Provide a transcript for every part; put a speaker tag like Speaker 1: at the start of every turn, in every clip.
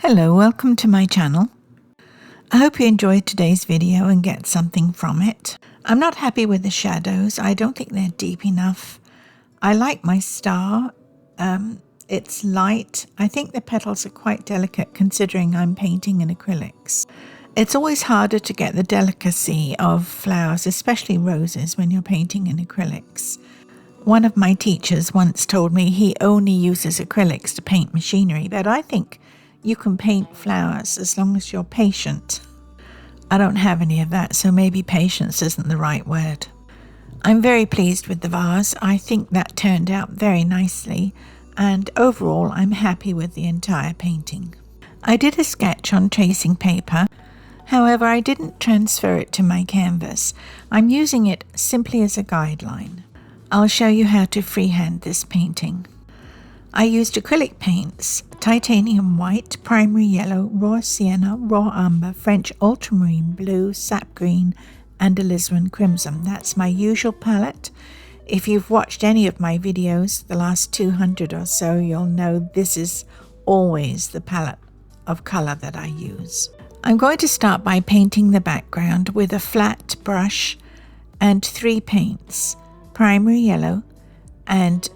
Speaker 1: Hello, welcome to my channel. I hope you enjoyed today's video and get something from it. I'm not happy with the shadows. I don't think they're deep enough. I like my star. It's light. I think the petals are quite delicate considering I'm painting in acrylics. It's always harder to get the delicacy of flowers, especially roses, when you're painting in acrylics. One of my teachers once told me he only uses acrylics to paint machinery, but I think you can paint flowers as long as you're patient. I don't have any of that, so maybe patience isn't the right word. I'm very pleased with the vase. I think that turned out very nicely, and overall I'm happy with the entire painting. I did a sketch on tracing paper. However, I didn't transfer it to my canvas. I'm using it simply as a guideline. I'll show you how to freehand this painting. I used acrylic paints, titanium white, primary yellow, raw sienna, raw umber, French ultramarine blue, sap green, and alizarin crimson. That's my usual palette. If you've watched any of my videos, the last 200 or so, you'll know this is always the palette of color that I use. I'm going to start by painting the background with a flat brush and 3 paints, primary yellow and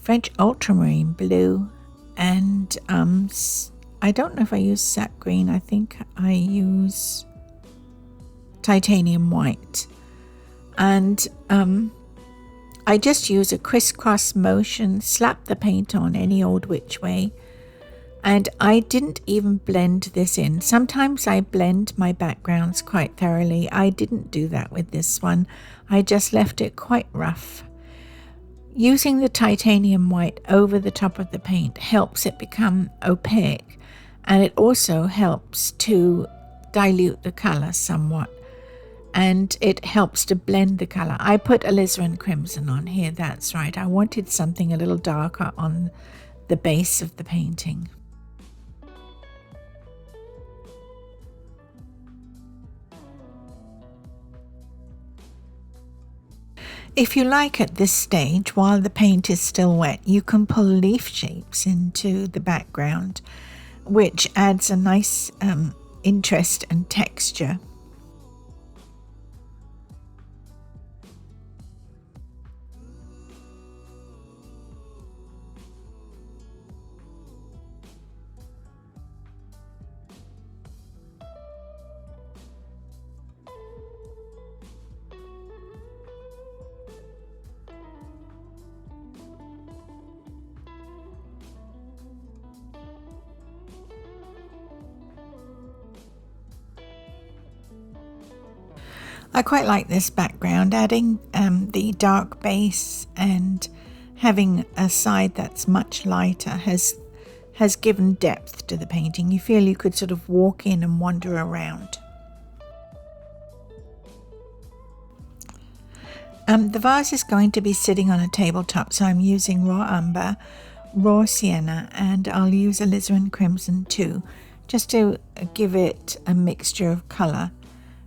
Speaker 1: French ultramarine blue, and I don't know if I use sap green. I think I use titanium white, and I just use a crisscross motion, slap the paint on any old which way, and I didn't even blend this in. Sometimes I blend my backgrounds quite thoroughly. I didn't do that with this one. I just left it quite rough. Using the titanium white over the top of the paint helps it become opaque, and it also helps to dilute the color somewhat, and it helps to blend the color. I put alizarin crimson on here, that's right. I wanted something a little darker on the base of the painting. If you like, at this stage, while the paint is still wet, you can pull leaf shapes into the background, which adds a nice interest and texture. I quite like this background, adding the dark base and having a side that's much lighter has given depth to the painting. You feel you could sort of walk in and wander around. The vase is going to be sitting on a tabletop, so I'm using raw umber, raw sienna, and I'll use alizarin crimson too, just to give it a mixture of color.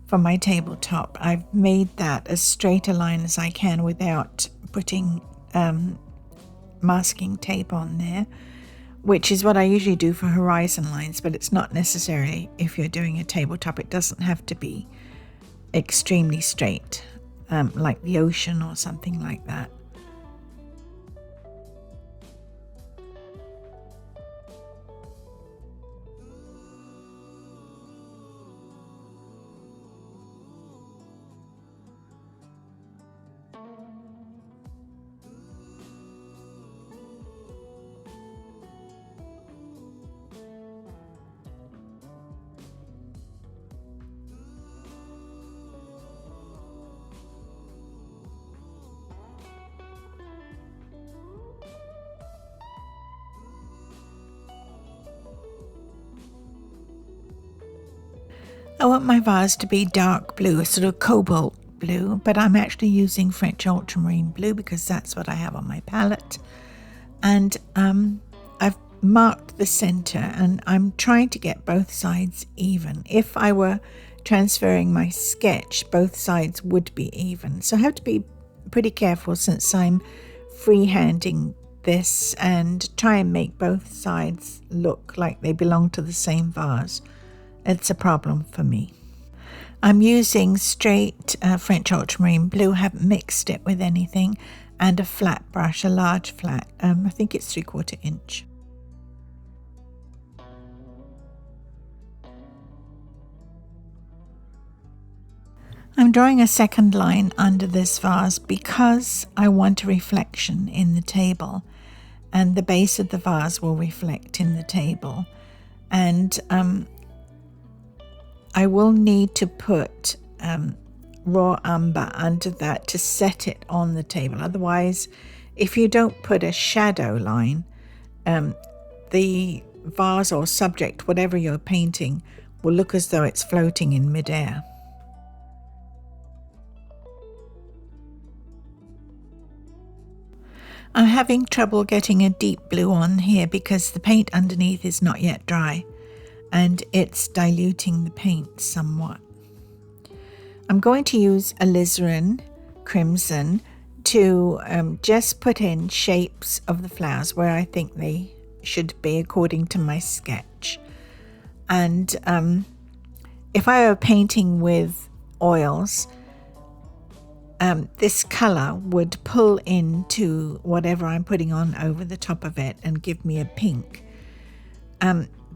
Speaker 1: For my tabletop, I've made that as straight a line as I can without putting masking tape on there, which is what I usually do for horizon lines, but it's not necessary if you're doing a tabletop. It doesn't have to be extremely straight, like the ocean or something like that. I want my vase to be dark blue, a sort of cobalt blue, but I'm actually using French ultramarine blue because that's what I have on my palette. And I've marked the center, and I'm trying to get both sides even. If I were transferring my sketch, both sides would be even. So I have to be pretty careful since I'm freehanding this and try and make both sides look like they belong to the same vase. It's a problem for me. I'm using straight French ultramarine blue, haven't mixed it with anything, and a flat brush, a large flat, I think it's 3/4 inch. I'm drawing a second line under this vase because I want a reflection in the table, and the base of the vase will reflect in the table. And I will need to put raw umber under that to set it on the table. Otherwise, if you don't put a shadow line, the vase or subject, whatever you're painting, will look as though it's floating in midair. I'm having trouble getting a deep blue on here because the paint underneath is not yet dry and it's diluting the paint somewhat. I'm going to use alizarin crimson to just put in shapes of the flowers where I think they should be according to my sketch. And if I were painting with oils, this colour would pull into whatever I'm putting on over the top of it and give me a pink.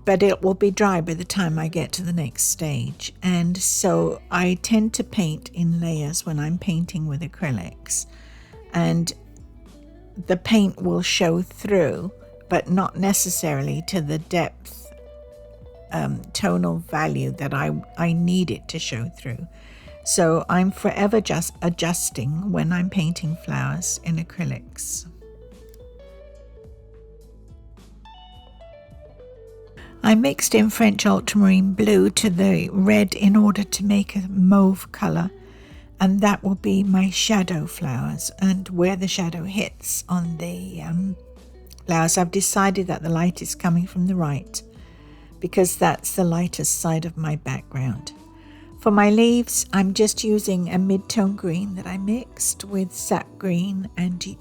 Speaker 1: But it will be dry by the time I get to the next stage. And so I tend to paint in layers when I'm painting with acrylics. And the paint will show through, but not necessarily to the depth tonal value that I need it to show through. So I'm forever just adjusting when I'm painting flowers in acrylics. I mixed in French ultramarine blue to the red in order to make a mauve colour, and that will be my shadow flowers. And where the shadow hits on the flowers, I've decided that the light is coming from the right because that's the lightest side of my background. For my leaves, I'm just using a mid-tone green that I mixed with sap green and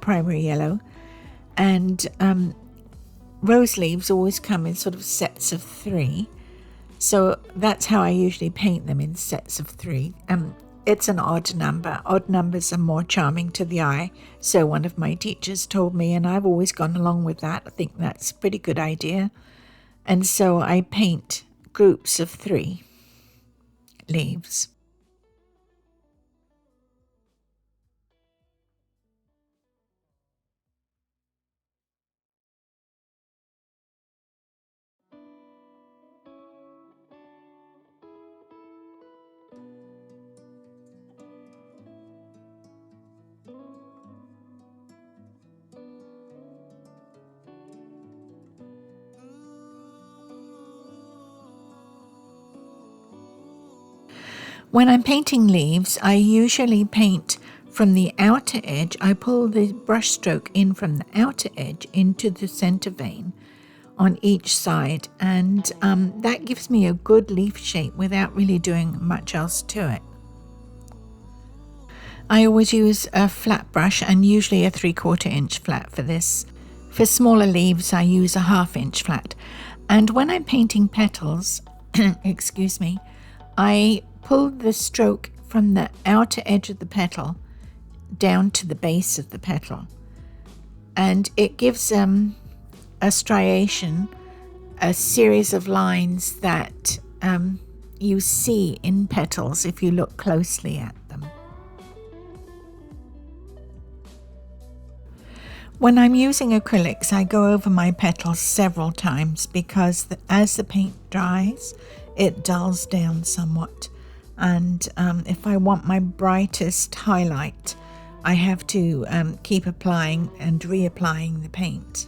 Speaker 1: primary yellow. And rose leaves always come in sort of sets of 3. So that's how I usually paint them, in sets of 3. It's an odd number. Odd numbers are more charming to the eye. So one of my teachers told me, and I've always gone along with that. I think that's a pretty good idea. And so I paint groups of 3 leaves. When I'm painting leaves, I usually paint from the outer edge. I pull the brush stroke in from the outer edge into the center vein on each side, and that gives me a good leaf shape without really doing much else to it. I always use a flat brush and usually a 3/4 inch flat for this. For smaller leaves, I use a 1/2 inch flat. And when I'm painting petals, excuse me, I pull the stroke from the outer edge of the petal down to the base of the petal. And it gives a striation, a series of lines that you see in petals if you look closely at them. When I'm using acrylics, I go over my petals several times because as the paint dries, it dulls down somewhat. And if I want my brightest highlight, I have to keep applying and reapplying the paint.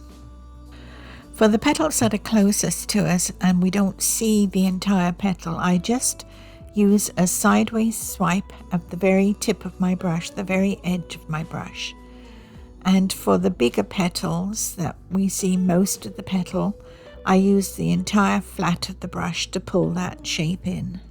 Speaker 1: For the petals that are closest to us and we don't see the entire petal, I just use a sideways swipe of the very tip of my brush, the very edge of my brush. And for the bigger petals that we see most of the petal, I use the entire flat of the brush to pull that shape in.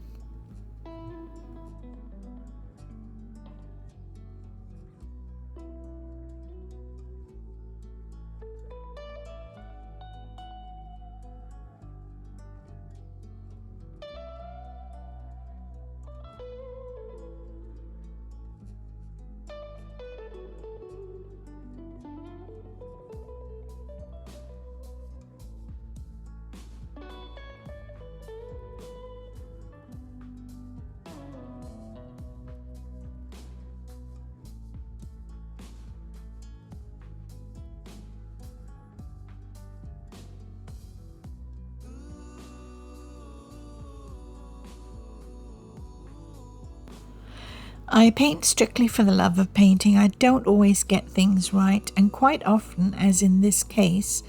Speaker 1: I paint strictly for the love of painting. I don't always get things right, and quite often, as in this case,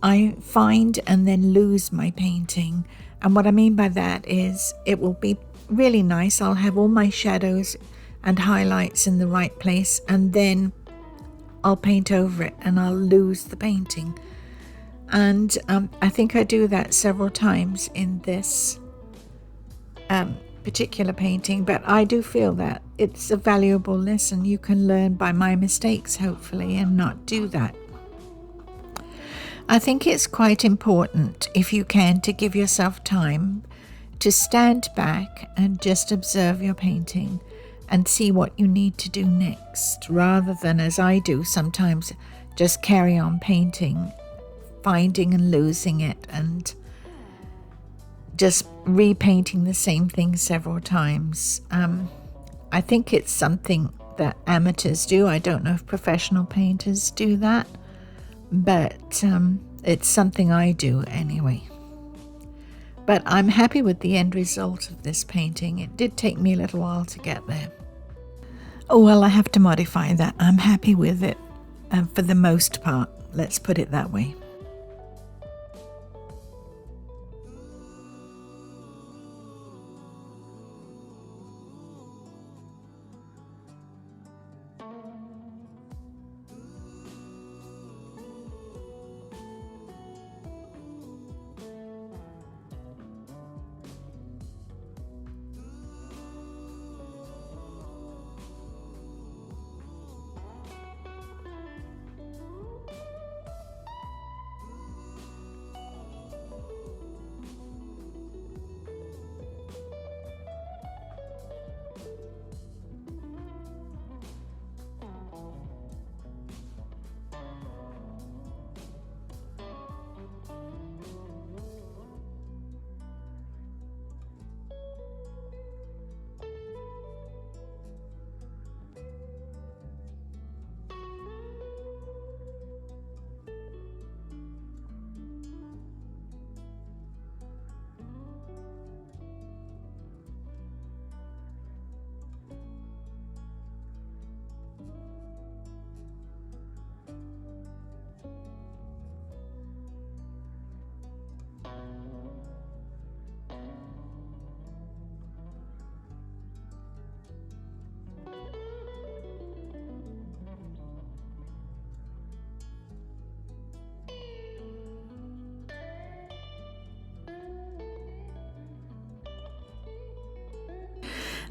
Speaker 1: I find and then lose my painting. And what I mean by that is it will be really nice. I'll have all my shadows and highlights in the right place, and then I'll paint over it and I'll lose the painting. And I think I do that several times in this particular painting, but I do feel that it's a valuable lesson. You can learn by my mistakes, hopefully, and not do that. I think it's quite important, if you can, to give yourself time to stand back and just observe your painting and see what you need to do next, rather than, as I do sometimes, just carry on painting, finding and losing it, and just repainting the same thing several times. I think it's something that amateurs do. I don't know if professional painters do that, but it's something I do anyway. But I'm happy with the end result of this painting. It did take me a little while to get there. Oh, well, I have to modify that. I'm happy with it for the most part. Let's put it that way.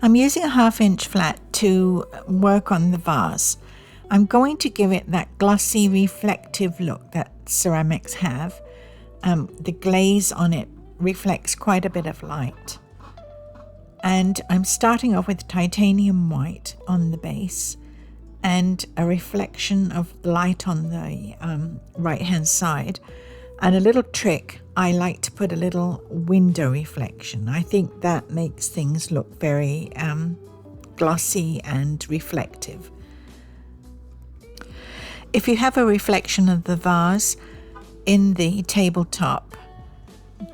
Speaker 1: I'm using a 1/2 inch flat to work on the vase. I'm going to give it that glossy reflective look that ceramics have. The glaze on it reflects quite a bit of light. And I'm starting off with titanium white on the base and a reflection of light on the right hand side. And a little trick, I like to put a little window reflection. I think that makes things look very glossy and reflective. If you have a reflection of the vase in the tabletop,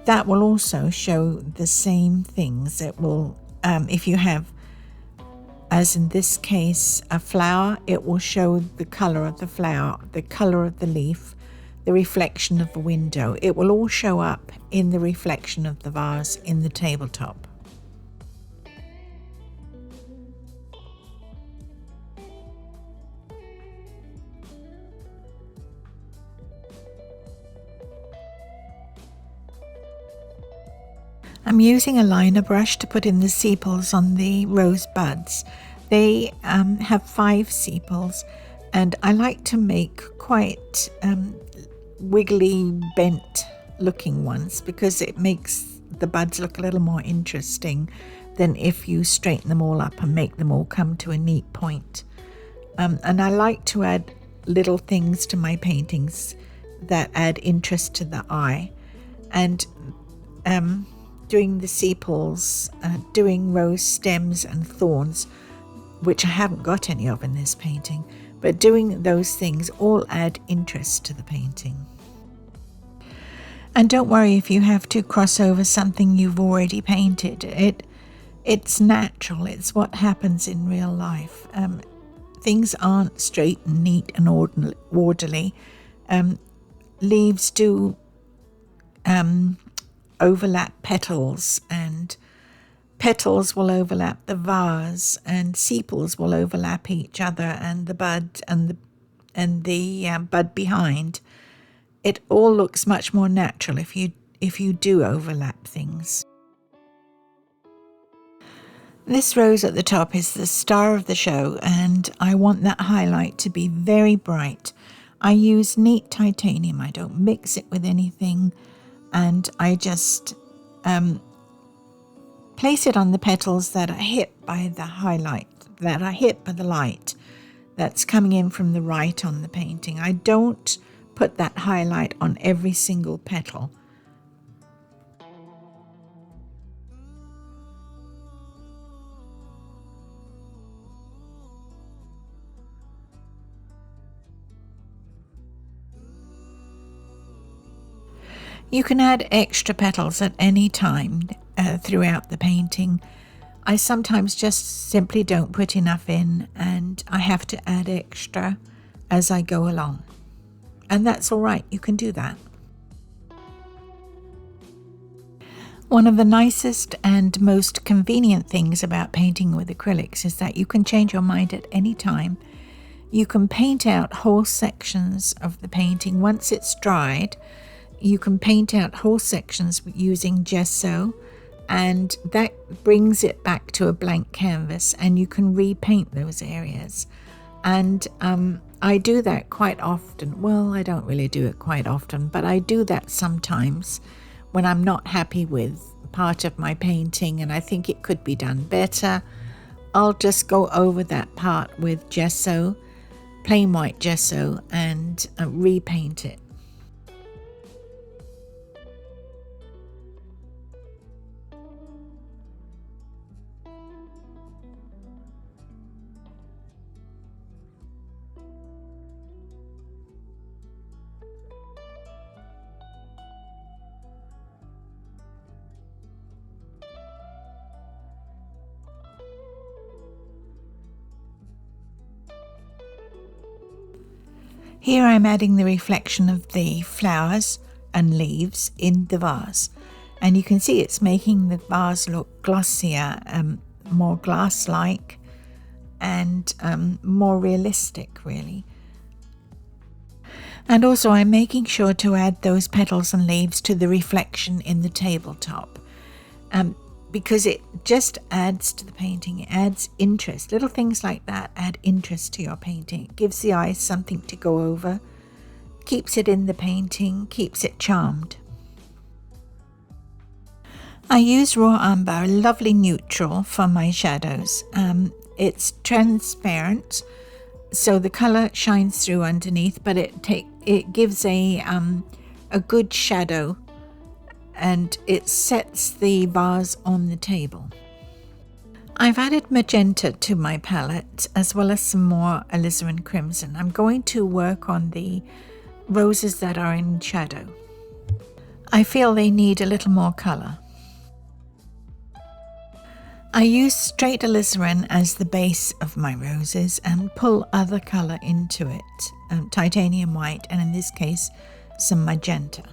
Speaker 1: that will also show the same things. It will, if you have, as in this case, a flower, it will show the color of the flower, the color of the leaf, the reflection of the window. It will all show up in the reflection of the vase in the tabletop. I'm using a liner brush to put in the sepals on the rose buds. They have 5 sepals, and I like to make quite wiggly, bent looking ones because it makes the buds look a little more interesting than if you straighten them all up and make them all come to a neat point. And I like to add little things to my paintings that add interest to the eye. And doing the sepals, doing rose stems and thorns, which I haven't got any of in this painting, but doing those things all add interest to the painting. And don't worry if you have to cross over something you've already painted. It's natural. It's what happens in real life. Things aren't straight and neat and orderly. Leaves do overlap petals, and petals will overlap the vase, and sepals will overlap each other, and the bud and the bud behind. It all looks much more natural if you do overlap things. This rose at the top is the star of the show, and I want that highlight to be very bright. I use neat titanium. I don't mix it with anything, and I just place it on the petals that are hit by the highlight, that are hit by the light that's coming in from the right on the painting. I don't put that highlight on every single petal. You can add extra petals at any time throughout the painting. I sometimes just simply don't put enough in, and I have to add extra as I go along. And that's all right, you can do that. One of the nicest and most convenient things about painting with acrylics is that you can change your mind at any time. You can paint out whole sections of the painting once it's dried. You can paint out whole sections using gesso, and that brings it back to a blank canvas, and you can repaint those areas. And I do that quite often. Well, I don't really do it quite often, but I do that sometimes when I'm not happy with part of my painting and I think it could be done better. I'll just go over that part with gesso, plain white gesso, and repaint it. Here I'm adding the reflection of the flowers and leaves in the vase, and you can see it's making the vase look glossier, more glass-like, and more realistic, really. And also I'm making sure to add those petals and leaves to the reflection in the tabletop, because it just adds to the painting. It adds interest. Little things like that add interest to your painting. It gives the eyes something to go over, keeps it in the painting, keeps it charmed. I use raw umber, a lovely neutral, for my shadows. It's transparent, so the colour shines through underneath, but it gives a good shadow, and it sets the vase on the table. I've added magenta to my palette, as well as some more alizarin crimson. I'm going to work on the roses that are in shadow. I feel they need a little more colour. I use straight alizarin as the base of my roses and pull other colour into it, titanium white, and in this case some magenta.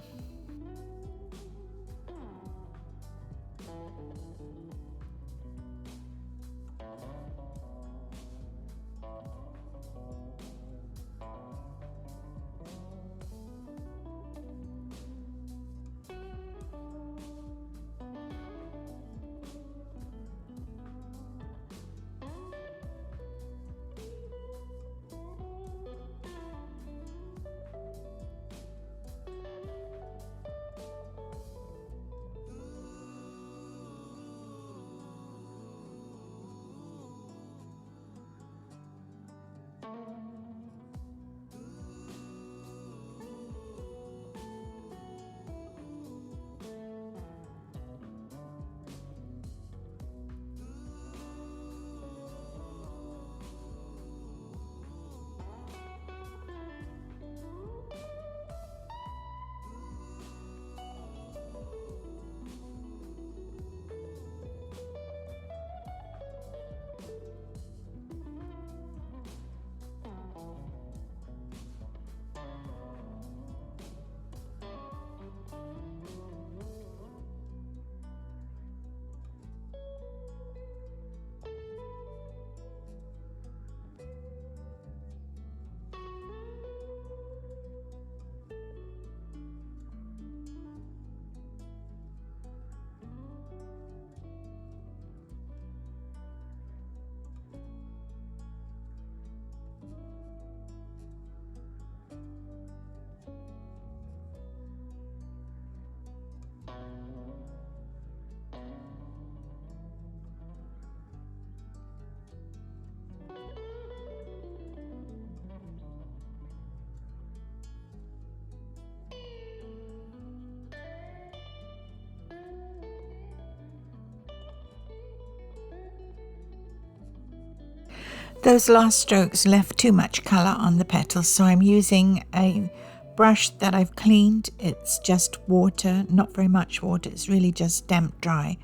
Speaker 1: Those last strokes left too much colour on the petals, so I'm using a brush that I've cleaned. It's just water, not very much water, it's really just damp dry.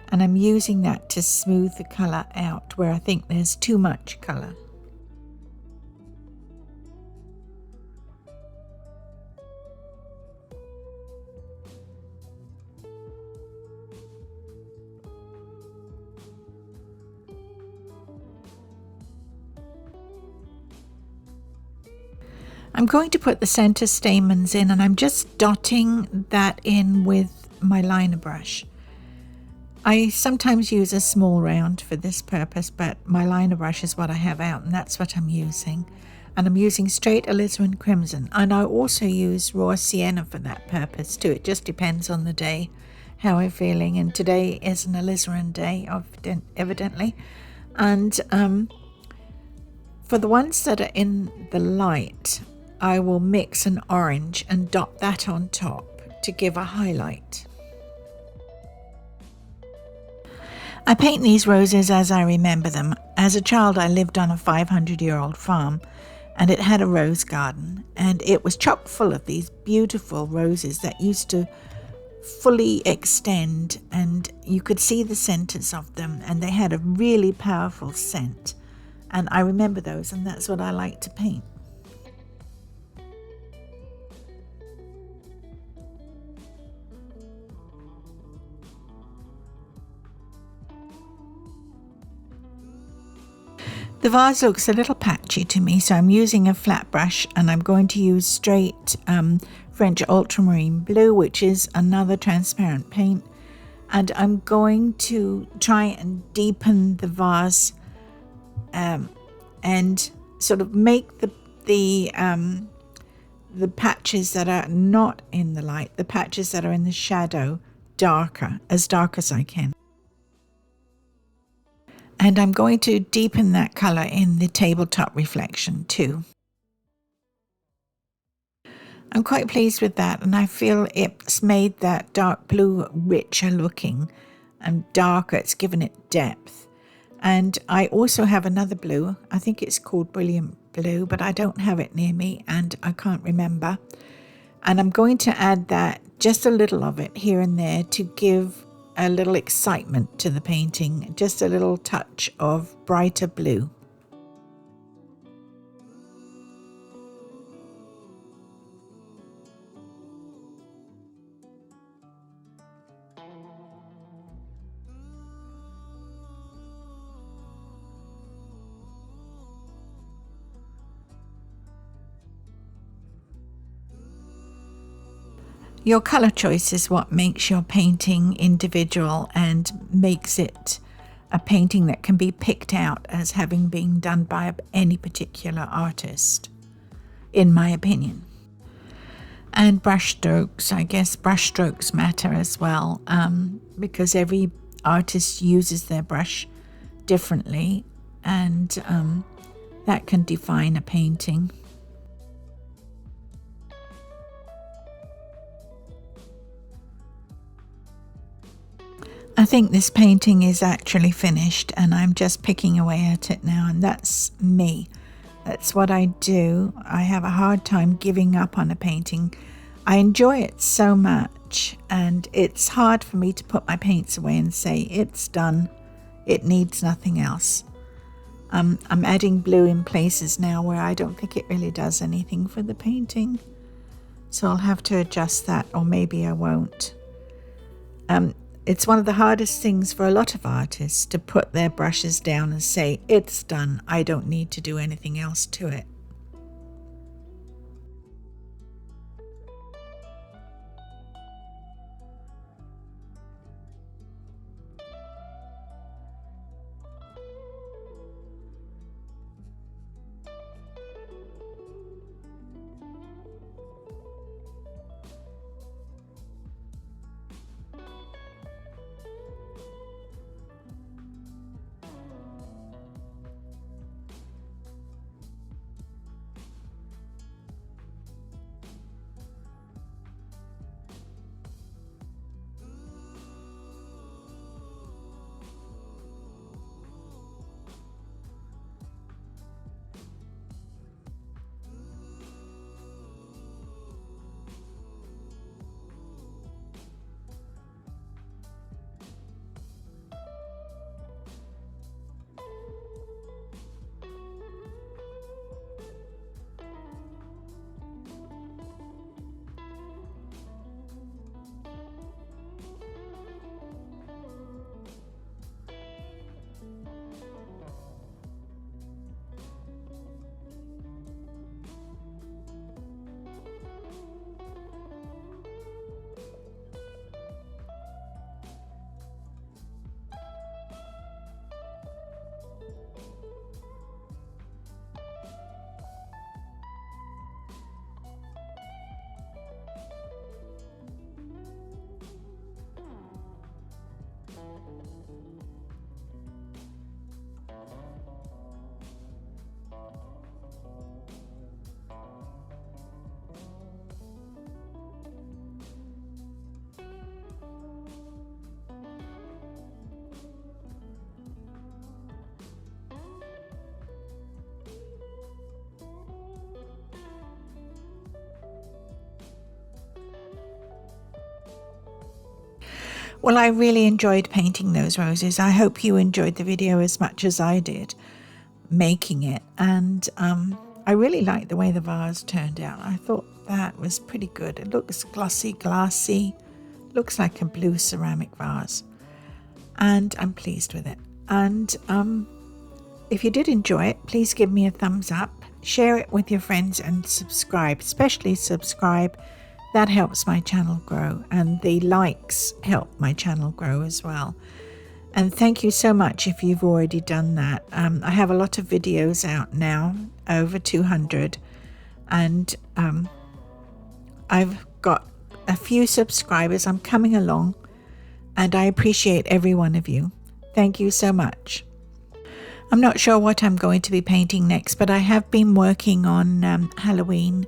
Speaker 1: And I'm using that to smooth the colour out where I think there's too much colour. I'm going to put the centre stamens in, and I'm just dotting that in with my liner brush. I sometimes use a small round for this purpose, but my liner brush is what I have out, and that's what I'm using. And I'm using straight alizarin crimson, and I also use raw sienna for that purpose too. It just depends on the day, how I'm feeling, and today is an alizarin day, evidently. And for the ones that are in the light, I will mix an orange and dot that on top to give a highlight. I paint these roses as I remember them. As a child, I lived on a 500-year-old farm, and it had a rose garden, and it was chock full of these beautiful roses that used to fully extend, and you could see the centers of them, and they had a really powerful scent. And I remember those, and that's what I like to paint. The vase looks a little patchy to me, so I'm using a flat brush, and I'm going to use straight French ultramarine blue, which is another transparent paint, and I'm going to try and deepen the vase and sort of make the patches that are not in the light, the patches that are in the shadow, darker, as dark as I can. And I'm going to deepen that colour in the tabletop reflection too. I'm quite pleased with that, and I feel it's made that dark blue richer looking and darker. It's given it depth. And I also have another blue. I think it's called Brilliant Blue, but I don't have it near me and I can't remember. And I'm going to add that, just a little of it here and there, to give a little excitement to the painting, just a little touch of brighter blue. Your colour choice is what makes your painting individual and makes it a painting that can be picked out as having been done by any particular artist, in my opinion. And brush strokes, I guess brush strokes matter as well, because every artist uses their brush differently, and that can define a painting. I think this painting is actually finished, and I'm just picking away at it now, and that's me. That's what I do. I have a hard time giving up on a painting. I enjoy it so much, and it's hard for me to put my paints away and say, it's done, it needs nothing else. I'm adding blue in places now where I don't think it really does anything for the painting. So I'll have to adjust that, or maybe I won't. It's one of the hardest things for a lot of artists to put their brushes down and say, it's done, I don't need to do anything else to it. Well, I really enjoyed painting those roses. I hope you enjoyed the video as much as I did making it. And I really liked the way the vase turned out. I thought that was pretty good. It looks glossy, glassy, looks like a blue ceramic vase. And I'm pleased with it. And if you did enjoy it, please give me a thumbs up, share it with your friends, and subscribe, especially subscribe. That helps my channel grow, and the likes help my channel grow as well. And thank you so much if you've already done that. I have a lot of videos out now, over 200, and I've got a few subscribers. I'm coming along, and I appreciate every one of you. Thank you so much. I'm not sure what I'm going to be painting next, but I have been working on Halloween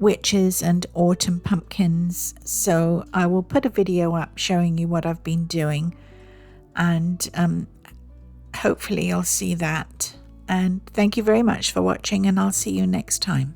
Speaker 1: witches and autumn pumpkins, so I will put a video up showing you what I've been doing, and hopefully you'll see that. And thank you very much for watching, and I'll see you next time.